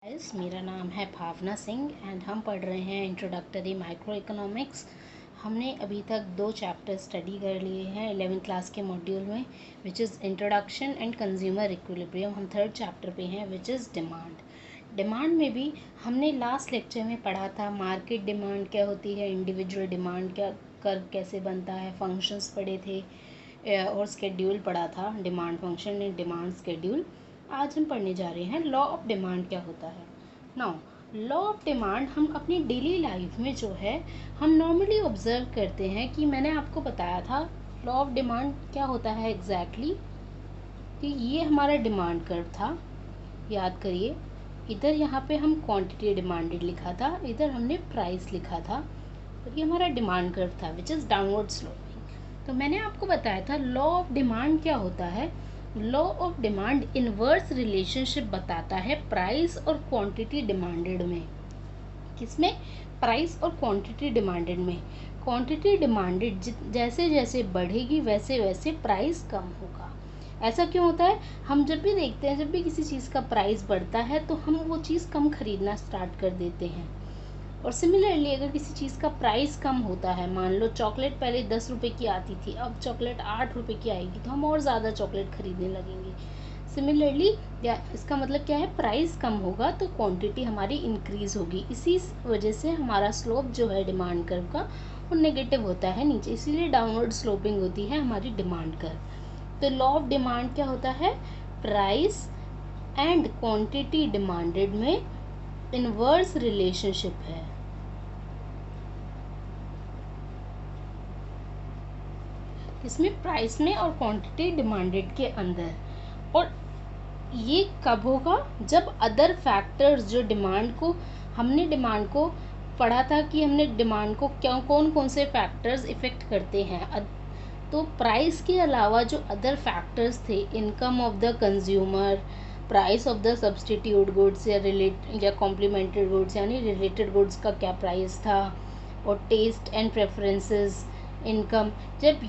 मेरा नाम है भावना सिंह एंड हम पढ़ रहे हैं इंट्रोडक्टरी माइक्रो इकोनॉमिक्स। हमने अभी तक 2 चैप्टर स्टडी कर लिए हैं 11th क्लास के मॉड्यूल में, which is introduction and consumer equilibrium. हम 3rd चैप्टर पे हैं, विच इज़ डिमांड। डिमांड में भी हमने लास्ट लेक्चर में पढ़ा था मार्केट डिमांड क्या होती है, इंडिविजुअल डिमांड क्या कर्व कैसे बनता है, फंक्शंस पढ़े थे और स्केड्यूल पढ़ा था, demand function and demand schedule. आज हम पढ़ने जा रहे हैं लॉ ऑफ डिमांड क्या होता है। नाउ लॉ ऑफ डिमांड हम अपनी डेली लाइफ में जो है हम नॉर्मली ऑब्जर्व करते हैं कि मैंने आपको बताया था लॉ ऑफ डिमांड क्या होता है एग्जैक्टली कि ये हमारा डिमांड कर्व था। याद करिए, इधर यहाँ पे हम क्वांटिटी डिमांडेड लिखा था, इधर हमने प्राइस लिखा था, और ये हमारा डिमांड कर्व था विच इज़ डाउनवर्ड स्लोपिंग। तो मैंने आपको बताया था लॉ ऑफ डिमांड क्या होता है। Law of demand inverse relationship बताता है प्राइस और क्वांटिटी डिमांडेड में। किसमें? प्राइस और क्वांटिटी डिमांडेड में। क्वांटिटी डिमांडेड जैसे जैसे बढ़ेगी वैसे वैसे प्राइस कम होगा। ऐसा क्यों होता है? हम जब भी देखते हैं, जब भी किसी चीज़ का प्राइस बढ़ता है तो हम वो चीज़ कम खरीदना स्टार्ट कर देते हैं। और सिमिलरली अगर किसी चीज़ का प्राइस कम होता है, मान लो चॉकलेट पहले 10 रुपये की आती थी, अब चॉकलेट 8 रुपये की आएगी, तो हम और ज़्यादा चॉकलेट खरीदने लगेंगे। सिमिलरली या इसका मतलब क्या है, प्राइस कम होगा तो क्वांटिटी हमारी इंक्रीज़ होगी। इसी वजह से हमारा स्लोप जो है डिमांड कर्व का वो नेगेटिव होता है नीचे, इसीलिए डाउनवर्ड स्लोपिंग होती है हमारी डिमांड कर्व। तो लॉ ऑफ डिमांड क्या होता है? प्राइस एंड क्वांटिटी डिमांडेड में इनवर्स रिलेशनशिप है। इसमें प्राइस में और क्वांटिटी डिमांडेड के अंदर। और ये कब होगा? जब अदर फैक्टर्स जो हमने डिमांड को पढ़ा था कि हमने डिमांड को कौन कौन से फैक्टर्स इफेक्ट करते हैं। तो प्राइस के अलावा जो अदर फैक्टर्स थे, income of the consumer, price of the substitute goods या कॉम्प्लीमेंट्री गुड्स यानी रिलेटेड गुड्स का क्या प्राइस था, और टेस्ट एंड प्रेफरेंसेस, इनकम, जब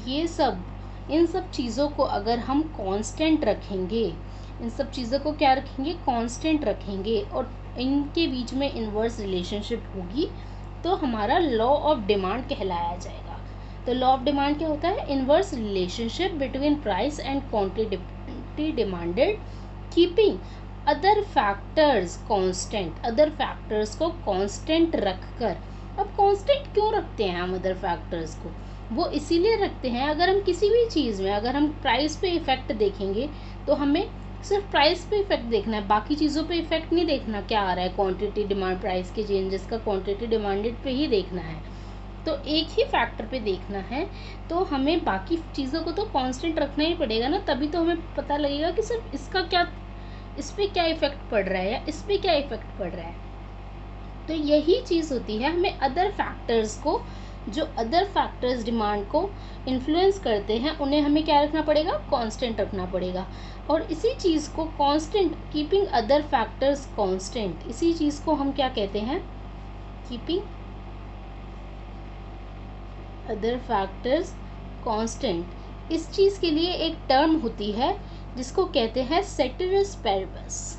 इन सब चीज़ों को अगर हम कांस्टेंट रखेंगे, इन सब चीज़ों को क्या रखेंगे? कांस्टेंट रखेंगे, और इनके बीच में इनवर्स रिलेशनशिप होगी तो हमारा लॉ ऑफ डिमांड कहलाया जाएगा। तो लॉ ऑफ डिमांड क्या होता है? Inverse relationship between price and quantity demanded keeping other factors constant. Other factors को कांस्टेंट रखकर। अब कांस्टेंट क्यों रखते हैं हम अदर फैक्टर्स को? वो इसीलिए रखते हैं, अगर हम किसी भी चीज़ में अगर हम प्राइस पे इफेक्ट देखेंगे तो हमें सिर्फ प्राइस पे इफेक्ट देखना है, बाकी चीज़ों पे इफेक्ट नहीं देखना क्या आ रहा है क्वांटिटी डिमांड प्राइस के चेंजेस का क्वांटिटी डिमांडेड पे ही देखना है। तो एक ही फैक्टर पे देखना है, तो हमें बाकी चीज़ों को तो कांस्टेंट रखना ही पड़ेगा ना, तभी तो हमें पता लगेगा कि सिर्फ इस पर क्या इफेक्ट पड़ रहा है या इस पर क्या इफेक्ट पड़ रहा है। तो यही चीज़ होती है, हमें अदर फैक्टर्स को, जो अदर फैक्टर्स डिमांड को इन्फ्लुएंस करते हैं, उन्हें हमें क्या रखना पड़ेगा? कांस्टेंट रखना पड़ेगा। और इसी चीज़ को constant, keeping other factors constant, इसी चीज़ को हम क्या कहते हैं? Keeping other factors constant. इस चीज़ के लिए एक टर्म होती है जिसको कहते हैं सेटेरिस पैरिबस।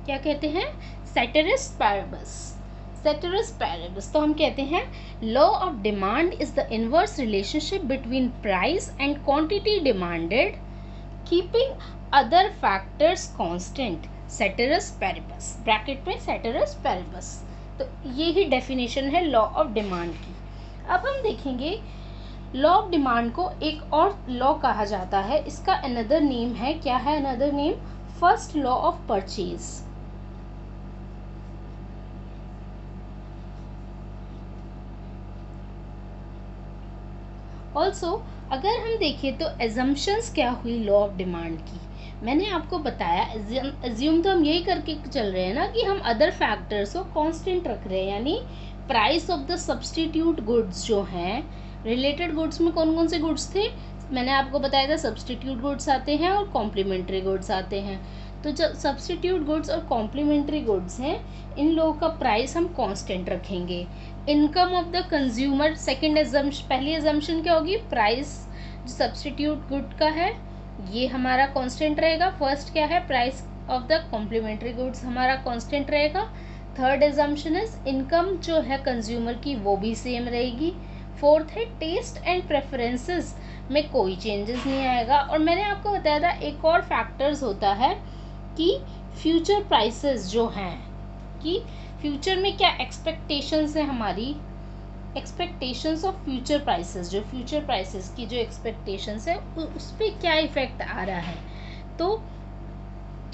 क्या कहते हैं? Ceteris paribus. Ceteris paribus. तो हम कहते हैं law of demand is the inverse relationship between price and quantity demanded keeping other factors constant. Ceteris paribus, bracket में सेटेरिस पैरिबस। तो ये ही डेफिनेशन है लॉ ऑफ डिमांड की। अब हम देखेंगे लॉ ऑफ डिमांड को एक और लॉ कहा जाता है, इसका अनदर नेम है, क्या है another name? First law of purchase. Also अगर हम देखें तो एजम्पशंस क्या हुई लॉ ऑफ डिमांड की। मैंने आपको बताया एज्यूम तो हम यही करके चल रहे हैं ना कि हम अदर फैक्टर्स को कांस्टेंट रख रहे हैं, यानी price of the substitute goods जो हैं, रिलेटेड गुड्स में कौन कौन से गुड्स थे मैंने आपको बताया था, सब्सटीट्यूट गुड्स आते हैं और कॉम्प्लीमेंट्री गुड्स आते हैं। तो जब सब्सटीट्यूट गुड्स और कॉम्प्लीमेंट्री गुड्स हैं, इन लोगों का प्राइस हम कांस्टेंट रखेंगे। Income of the consumer, second assumption, पहली एजम्पशन क्या होगी? प्राइस जो सब्सटीट्यूट गुड का है ये हमारा कांस्टेंट रहेगा। फर्स्ट क्या है, price of the complementary goods हमारा कांस्टेंट रहेगा। थर्ड एजम्पशन इज इनकम जो है कंज्यूमर की वो भी सेम रहेगी। फोर्थ है टेस्ट एंड प्रेफरेंसेस में कोई चेंजेस नहीं आएगा। और मैंने आपको बताया था एक और फैक्टर्स होता है कि फ्यूचर प्राइसेस जो हैं, कि फ्यूचर में क्या एक्सपेक्टेशंस है हमारी, एक्सपेक्टेशंस ऑफ फ्यूचर प्राइसेस, जो फ्यूचर प्राइसेस की जो एक्सपेक्टेशंस है उस पर क्या इफेक्ट आ रहा है। तो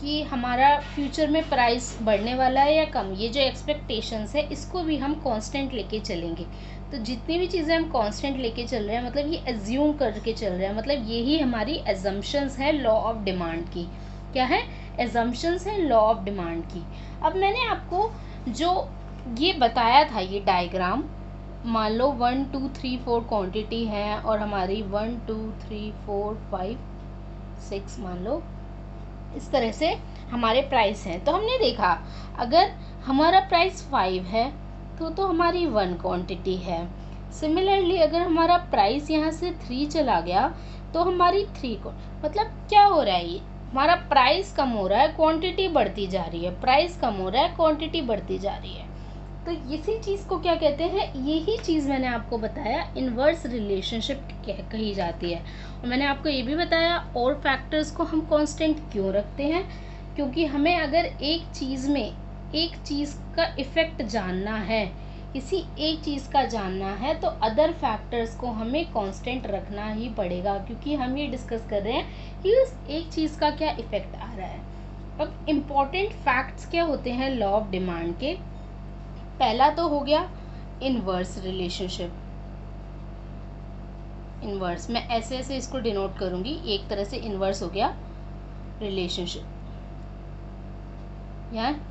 कि हमारा फ्यूचर में प्राइस बढ़ने वाला है या कम, ये जो एक्सपेक्टेशंस है इसको भी हम कांस्टेंट लेके चलेंगे। तो जितनी भी चीज़ें हम कांस्टेंट लेके चल रहे हैं मतलब ये एज्यूम करके चल रहे हैं, मतलब यही हमारी एजम्पशंस है लॉ ऑफ डिमांड की। क्या है, एजम्पशंस है लॉ ऑफ डिमांड की। अब मैंने आपको जो ये बताया था, ये डायग्राम, मान लो 1 2 3 4 क्वांटिटी है और हमारी 1 2 3 4 5 6 मान लो इस तरह से हमारे प्राइस हैं। तो हमने देखा अगर हमारा प्राइस 5 है तो हमारी 1 क्वांटिटी है। सिमिलरली अगर हमारा प्राइस यहाँ से 3 चला गया तो हमारी 3 को, मतलब क्या हो रहा है, ये हमारा प्राइस कम हो रहा है, क्वांटिटी बढ़ती जा रही है, प्राइस कम हो रहा है, क्वांटिटी बढ़ती जा रही है। तो इसी चीज़ को क्या कहते हैं, यही चीज़ मैंने आपको बताया इन्वर्स रिलेशनशिप कही जाती है। और मैंने आपको ये भी बताया और फैक्टर्स को हम कांस्टेंट क्यों रखते हैं, क्योंकि हमें अगर एक चीज़ में एक चीज़ का इफ़ेक्ट जानना है, किसी एक चीज़ का जानना है तो अदर फैक्टर्स को हमें कांस्टेंट रखना ही पड़ेगा, क्योंकि हम ये डिस्कस कर रहे हैं कि उस एक चीज़ का क्या इफ़ेक्ट आ रहा है। अब इम्पॉर्टेंट फैक्ट्स क्या होते हैं लॉ ऑफ डिमांड के, पहला तो हो गया इन्वर्स रिलेशनशिप। इन्वर्स मैं ऐसे ऐसे इसको डिनोट करूंगी, एक तरह से इन्वर्स हो गया रिलेशनशिप,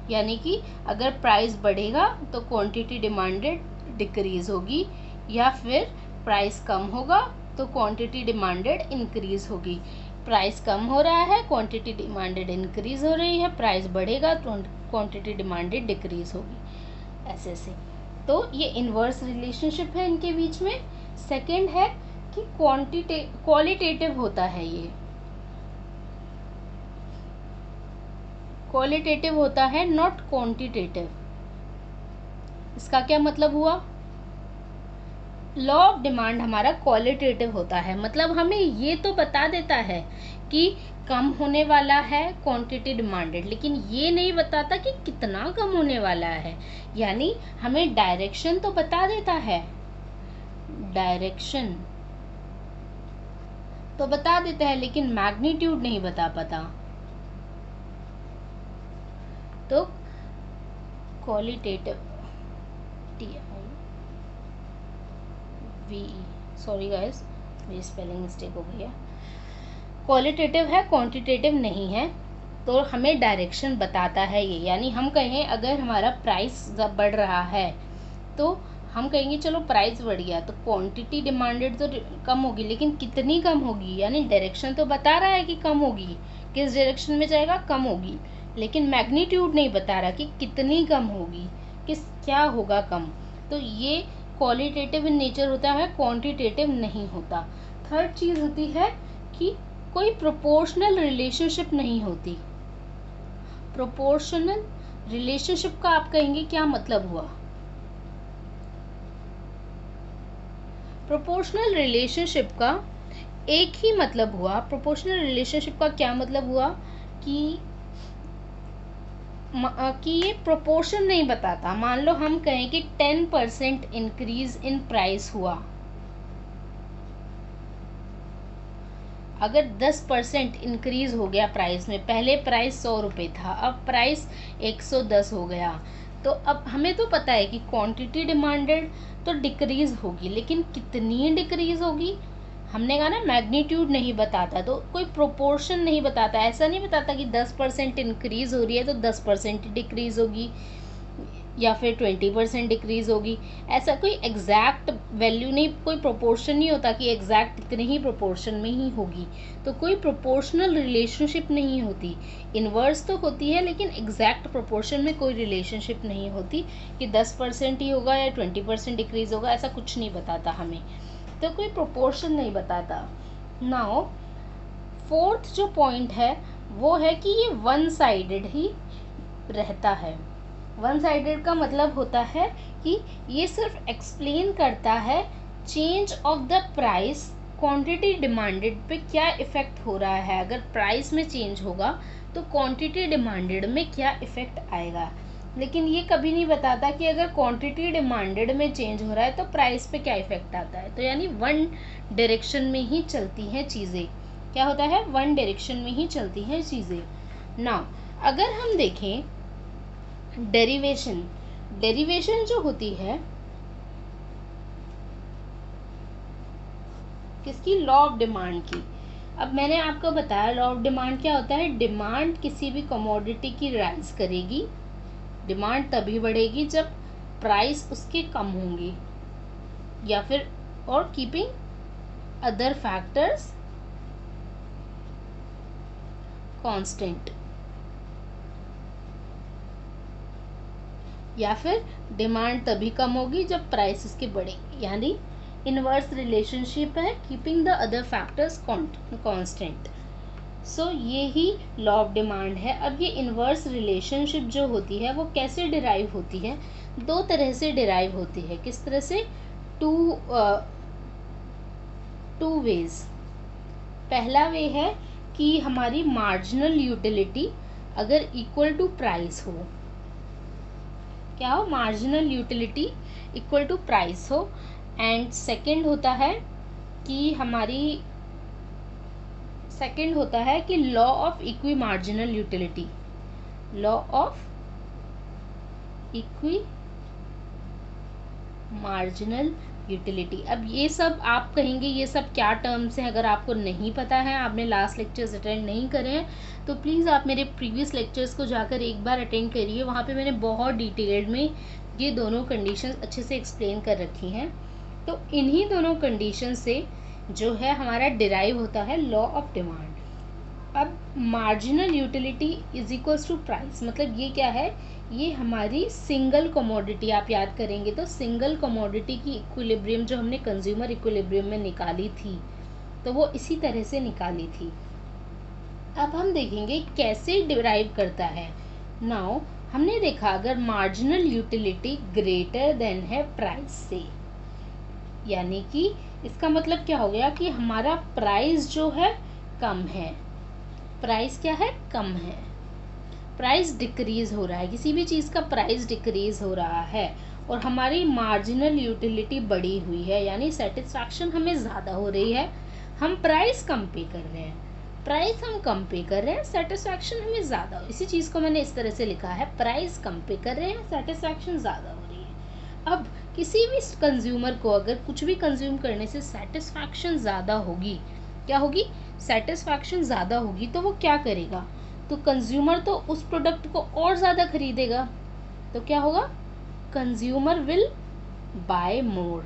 यानी कि अगर प्राइस बढ़ेगा तो क्वांटिटी डिमांडेड डिक्रीज होगी, या फिर प्राइस कम होगा तो क्वांटिटी डिमांडेड इंक्रीज होगी। प्राइस कम हो रहा है, क्वांटिटी डिमांडेड इंक्रीज हो रही है, प्राइस बढ़ेगा तो क्वांटिटी डिमांडेड डिक्रीज होगी, ऐसे ऐसे। तो ये इन्वर्स रिलेशनशिप है इनके बीच में। सेकंड है कि क्वालिटेटिव होता है, ये क्वालिटेटिव होता है नॉट क्वांटिटेटिव। इसका क्या मतलब हुआ, लॉ ऑफ डिमांड हमारा क्वालिटेटिव होता है, मतलब हमें ये तो बता देता है कि कम होने वाला है क्वांटिटी डिमांडेड, लेकिन ये नहीं बताता कि कितना कम होने वाला है। यानी हमें डायरेक्शन तो बता देता है, डायरेक्शन तो बता देता है लेकिन मैग्नीट्यूड नहीं बता पाता। तो क्वालिटेटिव सॉरी गाइस मेरी स्पेलिंग मिस्टेक हो गई है, क्वालिटेटिव है क्वांटिटेटिव नहीं है। तो हमें डायरेक्शन बताता है ये, यानी हम कहें अगर हमारा प्राइस जब बढ़ रहा है तो हम कहेंगे चलो प्राइस बढ़ गया तो क्वांटिटी डिमांडेड तो कम होगी, लेकिन कितनी कम होगी, यानी डायरेक्शन तो बता रहा है कि कम होगी, किस डायरेक्शन में जाएगा, कम होगी, लेकिन मैग्नीट्यूड नहीं बता रहा कि कितनी कम होगी, क्या होगा कम। तो ये क्वालिटेटिव इन नेचर होता है, क्वांटिटेटिव नहीं होता। थर्ड चीज़ होती है कि कोई प्रोपोर्शनल रिलेशनशिप नहीं होती। प्रोपोर्शनल रिलेशनशिप का आप कहेंगे क्या मतलब हुआ, प्रोपोर्शनल रिलेशनशिप का एक ही मतलब हुआ। प्रोपोर्शनल रिलेशनशिप का क्या मतलब हुआ कि ये प्रोपोर्शन नहीं बताता। मान लो हम कहें कि 10% इंक्रीज इन प्राइस हुआ, अगर 10% इंक्रीज हो गया प्राइस में, पहले प्राइस 100 रुपये था अब प्राइस 110 हो गया, तो अब हमें तो पता है कि क्वांटिटी डिमांडेड तो डिक्रीज होगी, लेकिन कितनी डिक्रीज होगी, हमने कहा ना मैग्नीट्यूड नहीं बताता, तो कोई प्रोपोर्शन नहीं बताता। ऐसा नहीं बताता कि 10% इंक्रीज हो रही है तो 10% डिक्रीज होगी या फिर 20% डिक्रीज होगी, ऐसा कोई एग्जैक्ट वैल्यू नहीं, कोई प्रोपोर्शन नहीं होता कि एग्जैक्ट इतने ही प्रोपोर्शन में ही होगी। तो कोई प्रोपोर्शनल रिलेशनशिप नहीं होती। इन्वर्स तो होती है लेकिन एग्जैक्ट प्रोपोर्शन में कोई रिलेशनशिप नहीं होती कि 10% ही होगा या 20% डिक्रीज होगा, ऐसा कुछ नहीं बताता हमें, तो कोई प्रोपोर्शन नहीं बताता। नाउ फोर्थ जो पॉइंट है वो है कि ये वन साइडेड ही रहता है। वन साइडेड का मतलब होता है कि ये सिर्फ एक्सप्लेन करता है change of the price quantity demanded पे क्या इफ़ेक्ट हो रहा है। अगर प्राइस में चेंज होगा तो क्वांटिटी डिमांडेड में क्या इफ़ेक्ट आएगा, लेकिन ये कभी नहीं बताता कि अगर क्वांटिटी डिमांडेड में चेंज हो रहा है तो प्राइस पे क्या इफ़ेक्ट आता है। तो यानी वन डायरेक्शन में ही चलती हैं चीज़ें। क्या होता है, वन डायरेक्शन में ही चलती हैं चीज़ें। नाउ अगर हम देखें डेरिवेशन, डेरिवेशन जो होती है किसकी, लॉ ऑफ डिमांड की। अब मैंने आपको बताया लॉ ऑफ डिमांड क्या होता है। डिमांड किसी भी कमोडिटी की राइज करेगी, डिमांड तभी बढ़ेगी जब प्राइस उसके कम होंगी या फिर और कीपिंग अदर फैक्टर्स कांस्टेंट, या फिर डिमांड तभी कम होगी जब प्राइस इसके बढ़ेंगे। यानी इनवर्स रिलेशनशिप है, keeping the other factors constant. So ये ही लॉ ऑफ डिमांड है। अब ये इनवर्स रिलेशनशिप जो होती है वो कैसे डिराइव होती है, दो तरह से डिराइव होती है। किस तरह से, टू वेज। पहला वे है कि हमारी मार्जिनल यूटिलिटी अगर इक्वल टू प्राइस हो, क्या हो, marginal utility equal to price हो। एंड सेकंड होता है कि law of equi marginal utility, law of equi marginal utility. अब ये सब आप कहेंगे ये सब क्या टर्म्स हैं, अगर आपको नहीं पता है, आपने लास्ट लेक्चर्स अटेंड नहीं करे हैं, तो प्लीज़ आप मेरे प्रीवियस लेक्चर्स को जाकर एक बार अटेंड करिए। वहाँ पे मैंने बहुत डिटेल्ड में ये दोनों कंडीशंस अच्छे से एक्सप्लेन कर रखी हैं। तो इन्हीं दोनों कंडीशन से जो है हमारा डिराइव होता है लॉ ऑफ डिमांड। अब marginal utility is equals to price, मतलब ये क्या है, ये हमारी सिंगल कमोडिटी, आप याद करेंगे तो सिंगल कमोडिटी की इक्विलिब्रियम जो हमने कंज्यूमर इक्विलिब्रियम में निकाली थी, तो वो इसी तरह से निकाली थी। अब हम देखेंगे कैसे डिराइव करता है। नाउ हमने देखा अगर मार्जिनल यूटिलिटी ग्रेटर देन है प्राइस से, यानी कि इसका मतलब क्या हो गया कि हमारा प्राइस जो है कम है, प्राइस क्या है, कम है, प्राइस डिक्रीज हो रहा है, किसी भी चीज़ का प्राइस डिक्रीज हो रहा है और हमारी मार्जिनल यूटिलिटी बढ़ी हुई है, यानी सेटिस्फैक्शन हमें ज़्यादा हो रही है, हम प्राइस कम पे कर रहे हैं, प्राइस हम कम पे कर रहे हैं, सेटिस्फैक्शन हमें ज़्यादा हो, इसी चीज़ को मैंने इस तरह से लिखा है, प्राइस कम पे कर रहे हैं, सेटिस्फैक्शन ज़्यादा हो रही है। अब किसी भी कंज्यूमर को अगर कुछ भी कंज्यूम करने से सेटिस्फैक्शन ज़्यादा होगी, क्या होगी, सेटिस्फैक्शन ज़्यादा होगी, तो वो क्या करेगा, तो कंज्यूमर तो उस प्रोडक्ट को और ज़्यादा खरीदेगा, तो क्या होगा, consumer will buy more,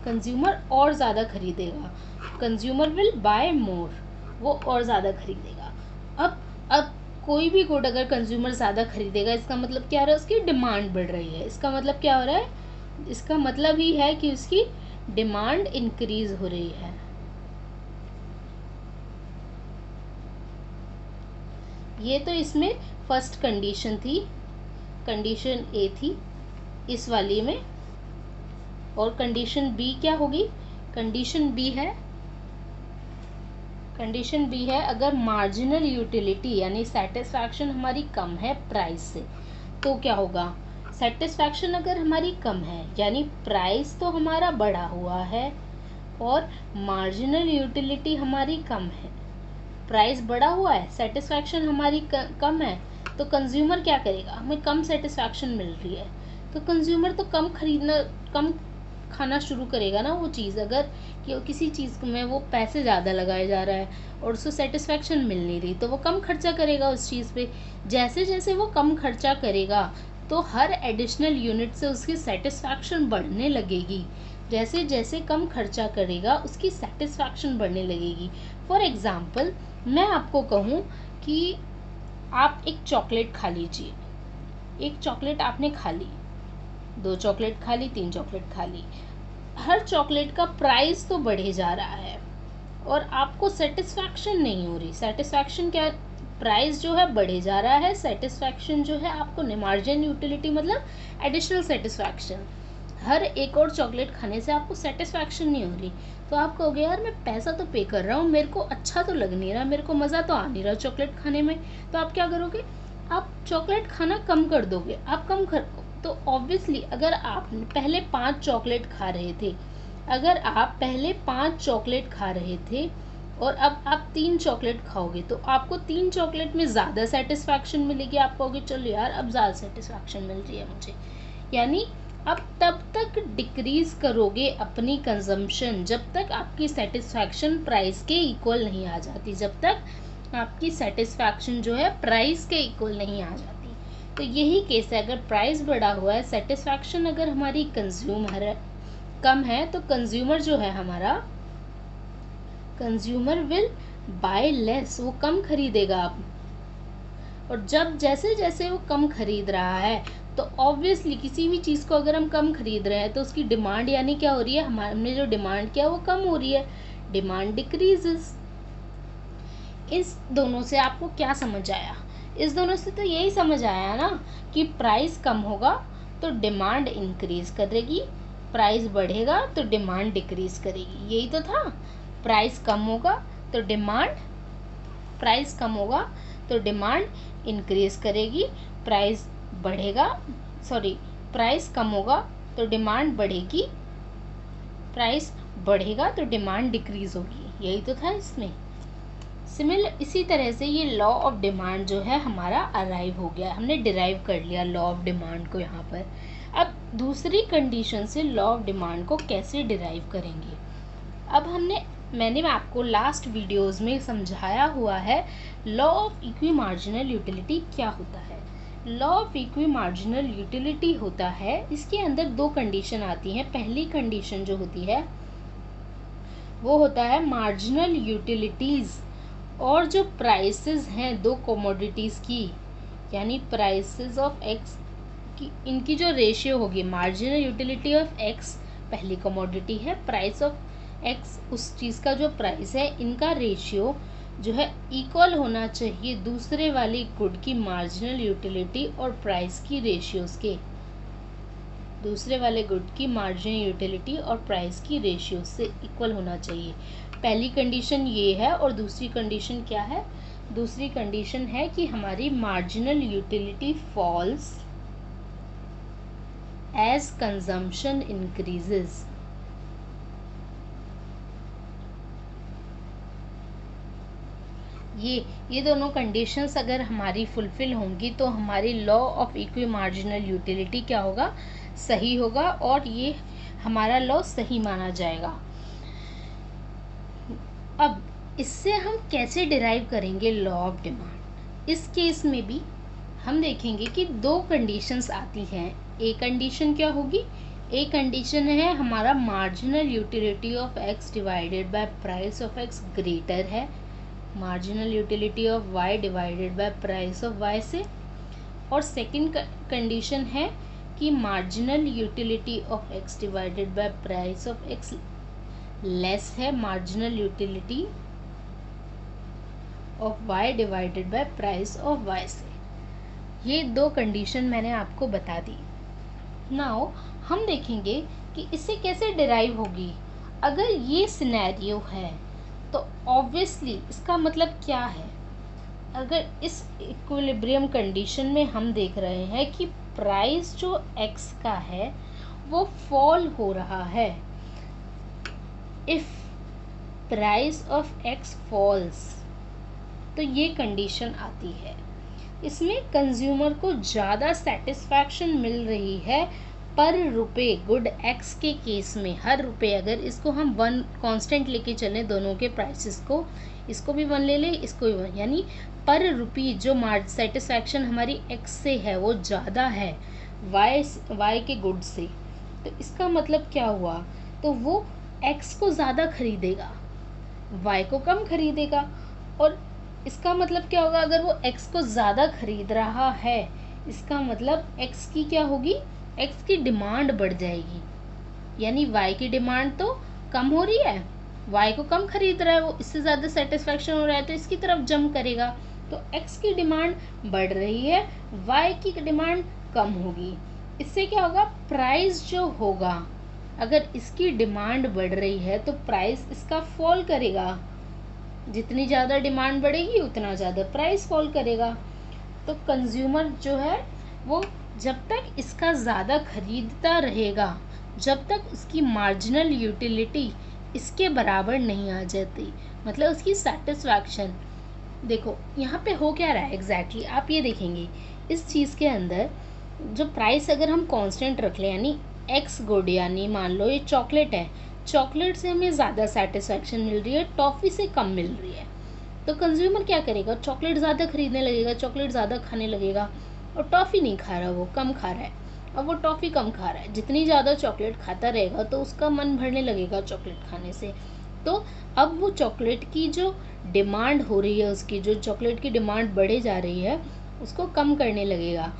consumer और ज़्यादा खरीदेगा, कंज्यूमर विल बाय मोर, वो और ज़्यादा खरीदेगा। अब कोई भी गुड अगर कंज्यूमर ज़्यादा खरीदेगा, इसका मतलब क्या हो रहा है, उसकी डिमांड बढ़ रही है, इसका मतलब क्या हो रहा है, इसका मतलब ही है कि उसकी डिमांड इंक्रीज हो रही है। ये तो इसमें फर्स्ट कंडीशन थी, कंडीशन ए थी इस वाली में, और कंडीशन बी क्या होगी, कंडीशन बी है अगर मार्जिनल यूटिलिटी यानी सेटिस्फैक्शन हमारी कम है प्राइस से, तो क्या होगा, सेटिस्फैक्शन अगर हमारी कम है यानी प्राइस तो हमारा बढ़ा हुआ है और मार्जिनल यूटिलिटी हमारी कम है, प्राइस बढ़ा हुआ है, सेटिस्फैक्शन हमारी कम है, तो कंज्यूमर क्या करेगा, हमें कम सेटिस्फैक्शन मिल रही है तो कंज्यूमर तो कम खाना शुरू करेगा ना वो चीज़, अगर कि किसी चीज़ में वो पैसे ज़्यादा लगाया जा रहा है और उसको सेटिस्फैक्शन मिल नहीं रही तो वो कम खर्चा करेगा उस चीज़ पे। जैसे जैसे वो कम खर्चा करेगा तो हर एडिशनल यूनिट से उसकी सेटिस्फैक्शन बढ़ने लगेगी, जैसे जैसे कम खर्चा करेगा उसकी सेटिस्फैक्शन बढ़ने लगेगी। फॉर एग्ज़ाम्पल मैं आपको कहूँ कि आप एक चॉकलेट खा लीजिए, एक चॉकलेट आपने खा ली, 2 चॉकलेट खा ली, 3 चॉकलेट खा ली, हर चॉकलेट का प्राइस तो बढ़े जा रहा है, और आपको सेटिस्फैक्शन नहीं हो रही। सेटिस्फैक्शन क्या, प्राइस जो है बढ़े जा रहा है, सेटिस्फैक्शन जो है आपको मार्जिन यूटिलिटी मतलब एडिशनल सेटिस्फैक्शन, हर एक और चॉकलेट खाने से आपको सेटिस्फैक्शन नहीं हो रही, तो आप कहोगे यार मैं पैसा तो पे कर रहा हूँ, मेरे को अच्छा तो लग नहीं रहा, मेरे को मज़ा तो आ नहीं रहा चॉकलेट खाने में, तो आप क्या करोगे, आप चॉकलेट खाना कम कर दोगे। आप कम कर, तो ऑब्वियसली अगर आप पहले 5 चॉकलेट खा रहे थे, अगर आप पहले 5 चॉकलेट खा रहे थे और अब आप 3 चॉकलेट खाओगे, तो आपको 3 चॉकलेट में ज़्यादा सेटिस्फैक्शन मिलेगी। आप कहोगे चलो यार अब ज़्यादा सेटिस्फैक्शन मिल रही है मुझे, यानी आप तब तक डिक्रीज करोगे अपनी कंजम्पशन जब तक आपकी सेटिस्फैक्शन प्राइस के इक्वल नहीं आ जाती, जब तक आपकी सेटिस्फैक्शन जो है प्राइस के इक्वल नहीं आ जाती। तो यही केस है, अगर प्राइस बढ़ा हुआ है, सेटिस्फैक्शन अगर हमारी कंज्यूमर कम है, तो कंज्यूमर जो है हमारा, कंज्यूमर विल बाय लेस, वो कम खरीदेगा अब। और जब जैसे जैसे वो कम खरीद रहा है, तो ऑब्वियसली किसी भी चीज़ को अगर हम कम खरीद रहे हैं तो उसकी डिमांड यानी क्या हो रही है, हमने जो डिमांड किया वो कम हो रही है, डिमांड डिक्रीजेस। इस दोनों से आपको क्या समझ आया, इस दोनों से तो यही समझ आया ना कि प्राइस कम होगा तो डिमांड इंक्रीज करेगी, प्राइस बढ़ेगा तो डिमांड डिक्रीज करेगी, यही तो था। प्राइस कम होगा तो डिमांड इंक्रीज करेगी, प्राइस बढ़ेगा, प्राइस कम होगा तो डिमांड बढ़ेगी, प्राइस बढ़ेगा तो डिमांड डिक्रीज होगी, यही तो था इसमें। इसी तरह से ये लॉ ऑफ डिमांड जो है हमारा अराइव हो गया, हमने डिराइव कर लिया लॉ ऑफ डिमांड को यहाँ पर। अब दूसरी कंडीशन से लॉ ऑफ डिमांड को कैसे डिराइव करेंगे, अब मैंने आपको लास्ट वीडियोस में समझाया हुआ है law of equi marginal utility क्या होता है। Law of equi marginal utility होता है, इसके अंदर 2 कंडीशन आती हैं। पहली कंडीशन जो होती है वो होता है मार्जिनल यूटिलिटीज़ और जो प्राइसेस हैं 2 कमोडिटीज़ की, यानी प्राइसेस ऑफ एक्स की, इनकी जो रेशियो होगी, मार्जिनल यूटिलिटी ऑफ एक्स पहली कमोडिटी है, प्राइस ऑफ एक्स उस चीज़ का जो प्राइस है, इनका रेशियो जो है इक्वल होना चाहिए दूसरे वाली गुड की मार्जिनल यूटिलिटी और प्राइस की रेशियोज के, दूसरे वाले गुड की मार्जिनल यूटिलिटी और प्राइस की रेशियो से इक्वल होना चाहिए। पहली कंडीशन ये है, और दूसरी कंडीशन क्या है, दूसरी कंडीशन है कि हमारी marginal utility falls as consumption increases. ये दोनों कंडीशंस अगर हमारी फुलफिल होंगी तो हमारी law of equi marginal utility क्या होगा, सही होगा, और ये हमारा लॉ सही माना जाएगा। अब इससे हम कैसे डिराइव करेंगे लॉ ऑफ डिमांड, इस केस में भी हम देखेंगे कि 2 कंडीशंस आती हैं। एक कंडीशन क्या होगी, एक कंडीशन है हमारा marginal utility of X divided by price of X greater है marginal utility of y divided by price of y से, और सेकंड कंडीशन है कि marginal utility of x divided by price of x less है marginal utility of y divided by price of y से। ये 2 condition मैंने आपको बता दी। नाउ हम देखेंगे कि इससे कैसे डिराइव होगी। अगर ये सिनेरियो है तो ऑब्वियसली इसका मतलब क्या है, अगर इस इक्विलिब्रियम कंडीशन में हम देख रहे हैं कि प्राइस जो x का है वो फॉल हो रहा है, if price of x falls, तो ये कंडीशन आती है। इसमें कंज्यूमर को ज़्यादा सेटिस्फैक्शन मिल रही है पर रुपए गुड एक्स के केस में। हर रुपए, अगर इसको हम 1 कांस्टेंट लेके चलें दोनों के प्राइसेस को, इसको भी 1 ले लें, इसको भी 1, यानी पर रुपी जो सेटिस्फैक्शन हमारी एक्स से है वो ज़्यादा है वाई के गुड से। तो इसका मतलब क्या हुआ, तो वो एक्स को ज़्यादा खरीदेगा, वाई को कम खरीदेगा। और इसका मतलब क्या होगा, अगर वो एक्स को ज़्यादा खरीद रहा है, इसका मतलब एक्स की क्या होगी, एक्स की डिमांड बढ़ जाएगी, यानी वाई की डिमांड तो कम हो रही है, वाई को कम खरीद रहा है, वो इससे ज़्यादा सेटिस्फैक्शन हो रहा है तो इसकी तरफ जंप करेगा। तो एक्स की डिमांड बढ़ रही है, वाई की डिमांड कम होगी। इससे क्या होगा, प्राइस जो होगा, अगर इसकी डिमांड बढ़ रही है तो प्राइस इसका फॉल करेगा। जितनी ज़्यादा डिमांड बढ़ेगी उतना ज़्यादा प्राइस फॉल करेगा। तो कंज्यूमर जो है वो जब तक इसका ज़्यादा खरीदता रहेगा, जब तक उसकी मार्जिनल यूटिलिटी इसके बराबर नहीं आ जाती, मतलब उसकी सेटिस्फैक्शन। देखो यहाँ पे हो क्या रहा है एग्जैक्टली, आप ये देखेंगे इस चीज़ के अंदर जो प्राइस अगर हम कांस्टेंट रख लें, यानी एक्स गुड, यानी मान लो ये चॉकलेट है, चॉकलेट से हमें ज़्यादा सेटिस्फैक्शन मिल रही है, टॉफ़ी से कम मिल रही है, तो कंज्यूमर क्या करेगा, चॉकलेट ज़्यादा खरीदने लगेगा, चॉकलेट ज़्यादा खाने लगेगा। और टॉफ़ी नहीं खा रहा, वो कम खा रहा है, अब वो टॉफ़ी कम खा रहा है, जितनी ज़्यादा चॉकलेट खाता रहेगा तो उसका मन भरने लगेगा चॉकलेट खाने से। तो अब वो चॉकलेट की जो डिमांड हो रही है, उसकी जो चॉकलेट की डिमांड बढ़े जा रही है, उसको कम करने लगेगा।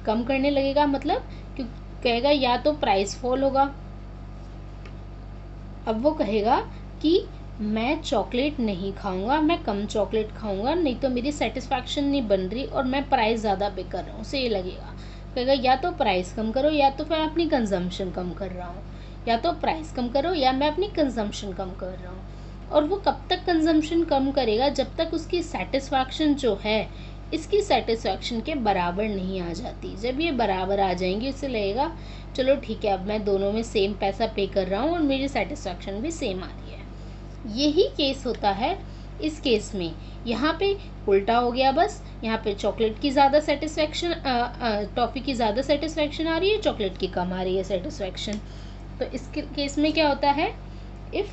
कम करने लगेगा मतलब क्यों, कहेगा या तो प्राइस फॉल होगा। अब वो कहेगा कि मैं चॉकलेट नहीं खाऊंगा, मैं कम चॉकलेट खाऊंगा, नहीं तो मेरी सेटिस्फैक्शन नहीं बन रही और मैं प्राइस ज़्यादा पे कर रहा हूँ। उसे ये लगेगा, कहेगा या तो प्राइस कम करो या तो मैं अपनी कंजम्पशन कम कर रहा हूँ, या तो प्राइस कम करो या मैं अपनी कंजम्पशन कम कर रहा हूँ। और वो कब तक कंजम्पशन कम करेगा, जब तक उसकी सेटिस्फैक्शन जो है इसकी सेटिस्फैक्शन के बराबर नहीं आ जाती। जब ये बराबर आ जाएंगी उसे लगेगा चलो ठीक है, अब मैं दोनों में सेम पैसा पे कर रहा हूँ और मेरी सेटिस्फैक्शन भी सेम आ रही है। यही केस होता है इस केस में। यहाँ पे उल्टा हो गया, बस यहाँ पे चॉकलेट की ज़्यादा सेटिस्फैक्शन, टॉफ़ी की ज़्यादा सेटिस्फैक्शन आ रही है, चॉकलेट की कम आ रही है सेटिस्फैक्शन। तो इस केस में क्या होता है, इफ़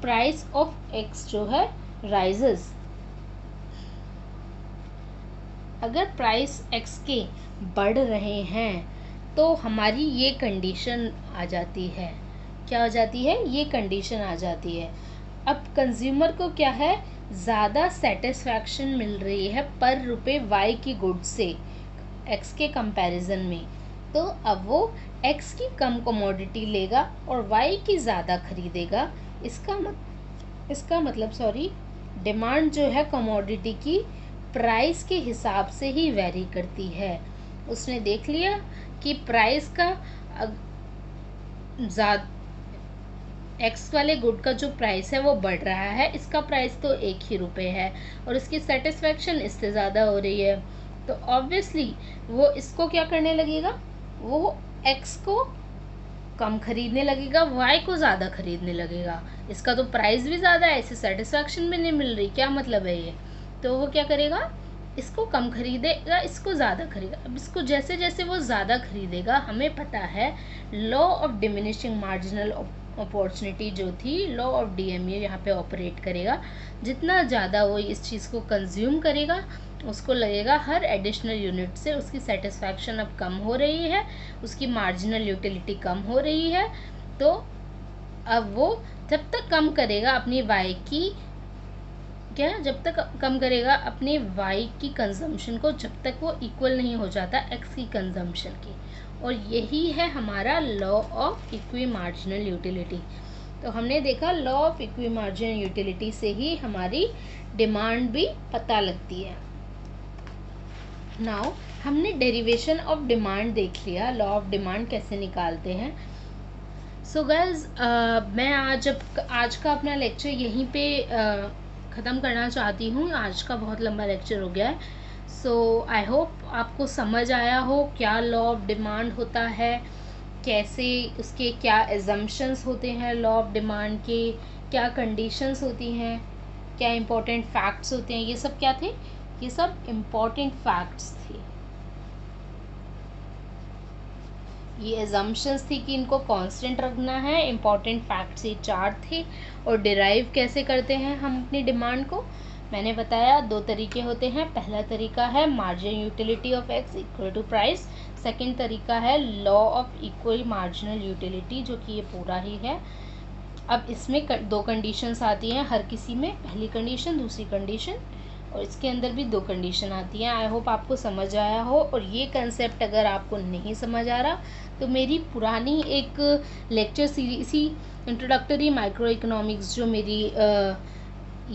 प्राइस ऑफ एक्स जो है राइजेस, अगर प्राइस एक्स के बढ़ रहे हैं तो हमारी ये कंडीशन आ जाती है। क्या हो जाती है, ये कंडीशन आ जाती है। अब कंज्यूमर को क्या है, ज़्यादा सेटिस्फैक्शन मिल रही है पर रुपए वाई की गुड से एक्स के कंपैरिजन में, तो अब वो एक्स की कम कमोडिटी लेगा और वाई की ज़्यादा खरीदेगा। इसका मतलब डिमांड जो है कमोडिटी की प्राइस के हिसाब से ही वेरी करती है। उसने देख लिया कि प्राइस का एक्स वाले गुड का जो प्राइस है वो बढ़ रहा है, इसका प्राइस तो एक ही रुपये है और इसकी सेटिस्फैक्शन इससे ज़्यादा हो रही है, तो ऑब्वियसली वो इसको क्या करने लगेगा, वो एक्स को कम खरीदने लगेगा, वाई को ज़्यादा खरीदने लगेगा। इसका तो प्राइस भी ज़्यादा है, इसे सेटिस्फैक्शन भी नहीं मिल रही, क्या मतलब है ये। तो वो क्या करेगा, इसको कम खरीदेगा, इसको ज़्यादा खरीदेगा। अब इसको जैसे जैसे वो ज़्यादा खरीदेगा, हमें पता है law of diminishing marginal opportunity जो थी, लॉ ऑफ DMA यहाँ पे ऑपरेट करेगा। जितना ज़्यादा वो इस चीज़ को कंज्यूम करेगा, उसको लगेगा हर एडिशनल यूनिट से उसकी सेटिस्फैक्शन अब कम हो रही है, उसकी मार्जिनल यूटिलिटी कम हो रही है। तो अब वो जब तक कम करेगा अपनी वाई की, क्या, जब तक कम करेगा अपने वाई की कंजम्पशन को, जब तक वो इक्वल नहीं हो जाता एक्स की कंजम्पशन की। और यही है हमारा law of equi marginal utility. तो हमने देखा law of equi marginal utility से ही हमारी डिमांड भी पता लगती है। नाउ हमने डेरिवेशन ऑफ डिमांड देख लिया, लॉ ऑफ डिमांड कैसे निकालते हैं। सो गाइज, मैं आज का अपना लेक्चर यहीं पे ख़त्म करना चाहती हूँ। आज का बहुत लंबा लेक्चर हो गया है। सो आई होप आपको समझ आया हो क्या लॉ ऑफ डिमांड होता है, कैसे उसके क्या एजम्पशंस होते हैं लॉ ऑफ डिमांड के, क्या कंडीशंस होती हैं, क्या इम्पोर्टेंट फैक्ट्स होते हैं। ये सब क्या थे, ये सब इम्पोर्टेंट फैक्ट्स थे। ये एजम्पशंस थी कि इनको कांस्टेंट रखना है, इम्पॉर्टेंट फैक्ट्स ये 4 थे। और डिराइव कैसे करते हैं हम अपनी डिमांड को, मैंने बताया 2 तरीके होते हैं। पहला तरीका है marginal utility of X equal to price, second तरीका है law of equal marginal utility, जो कि ये पूरा ही है। अब इसमें 2 कंडीशंस आती हैं हर किसी में, पहली कंडीशन, दूसरी कंडीशन। और इसके अंदर भी 2 कंडीशन आती हैं। आई होप आपको समझ आया हो। और ये कंसेप्ट अगर आपको नहीं समझ आ रहा तो मेरी पुरानी एक लेक्चर सीरीज ही इंट्रोडक्टरी माइक्रो इकोनॉमिक्स जो मेरी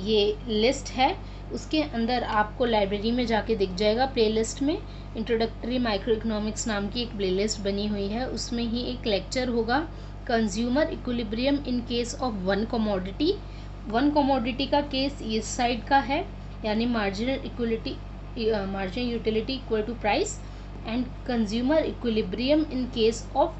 ये लिस्ट है उसके अंदर आपको लाइब्रेरी में जाके दिख जाएगा। प्लेलिस्ट में इंट्रोडक्टरी माइक्रो इकोनॉमिक्स नाम की एक प्लेलिस्ट बनी हुई है, उसमें ही एक लेक्चर होगा consumer equilibrium in case of one commodity. One commodity का केस इस साइड का है, यानी marginal utility equal to price, and consumer equilibrium in case of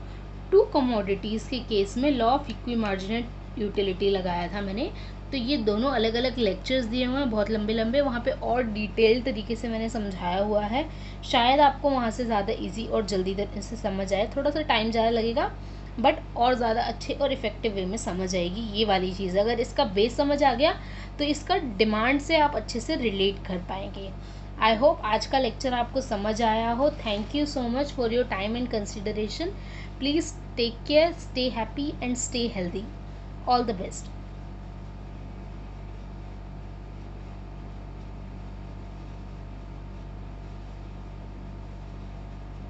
2 commodities के केस में law of equi marginal utility लगाया था मैंने। तो ये दोनों अलग अलग लेक्चर्स दिए हुए हैं, बहुत लंबे लंबे, वहाँ पे और डिटेल्ड तरीके से मैंने समझाया हुआ है। शायद आपको वहाँ से ज़्यादा इजी और जल्दी से समझ आए, थोड़ा सा टाइम ज़्यादा लगेगा बट और ज़्यादा अच्छे और इफ़ेक्टिव वे में समझ आएगी ये वाली चीज़। अगर इसका बेस समझ आ गया तो इसका डिमांड से आप अच्छे से रिलेट कर पाएंगे। आई होप आज का लेक्चर आपको समझ आया हो। Thank you so much for your time and consideration. Please take care, stay happy and stay healthy. All the best.